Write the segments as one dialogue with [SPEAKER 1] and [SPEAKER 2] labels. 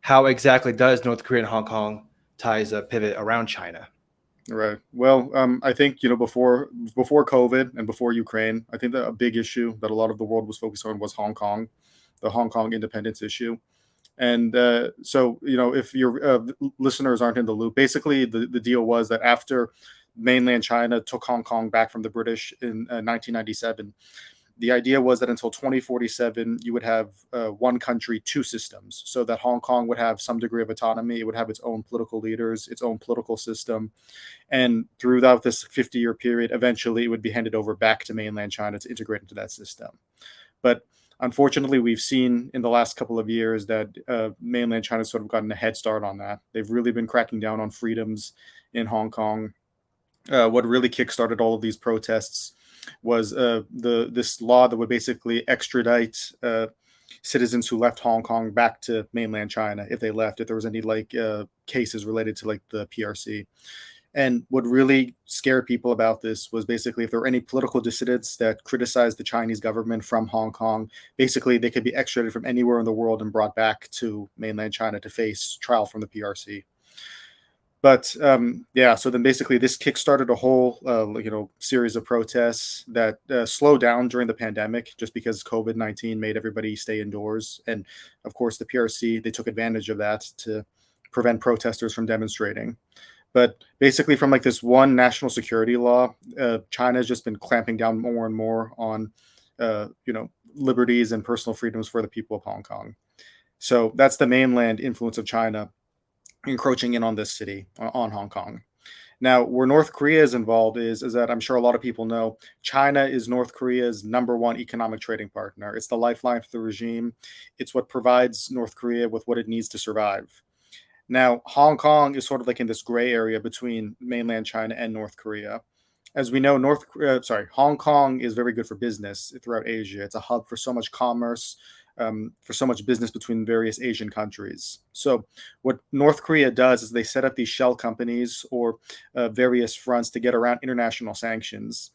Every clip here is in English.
[SPEAKER 1] How exactly does North Korea and Hong Kong ties pivot around China?
[SPEAKER 2] Right. Well, I think before COVID and before Ukraine, I think that a big issue that a lot of the world was focused on was Hong Kong, the Hong Kong independence issue. And so, if your listeners aren't in the loop, basically the deal was that after mainland China took Hong Kong back from the British in 1997, the idea was that until 2047, you would have one country, two systems, so that Hong Kong would have some degree of autonomy. It would have its own political leaders, its own political system. And throughout this 50-year period, eventually it would be handed over back to mainland China to integrate into that system. But unfortunately, we've seen in the last couple of years that mainland China's sort of gotten a head start on that. They've really been cracking down on freedoms in Hong Kong. What really kickstarted all of these protests was this law that would basically extradite citizens who left Hong Kong back to mainland China if they left, if there was any cases related to the PRC. And what really scared people about this was basically if there were any political dissidents that criticized the Chinese government from Hong Kong, basically they could be extradited from anywhere in the world and brought back to mainland China to face trial from the PRC. But yeah, so then basically this kickstarted a whole series of protests that slowed down during the pandemic, just because COVID-19 made everybody stay indoors, and of course the PRC, they took advantage of that to prevent protesters from demonstrating. But basically, from this one national security law, China has just been clamping down more and more on liberties and personal freedoms for the people of Hong Kong. So that's the mainland influence of China encroaching in on this city, on Hong Kong. Now, where North Korea is involved is that I'm sure a lot of people know China is North Korea's number one economic trading partner. It's the lifeline for the regime. It's what provides North Korea with what it needs to survive. Now, Hong Kong is sort of in this gray area between mainland China and North Korea. As we know, Hong Kong is very good for business throughout Asia. It's a hub for so much commerce, for so much business between various Asian countries. So what North Korea does is they set up these shell companies or various fronts to get around international sanctions.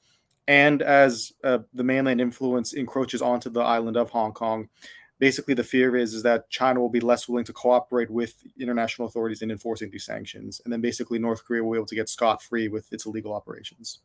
[SPEAKER 2] And as the mainland influence encroaches onto the island of Hong Kong, basically the fear is that China will be less willing to cooperate with international authorities in enforcing these sanctions. And then basically North Korea will be able to get scot-free with its illegal operations.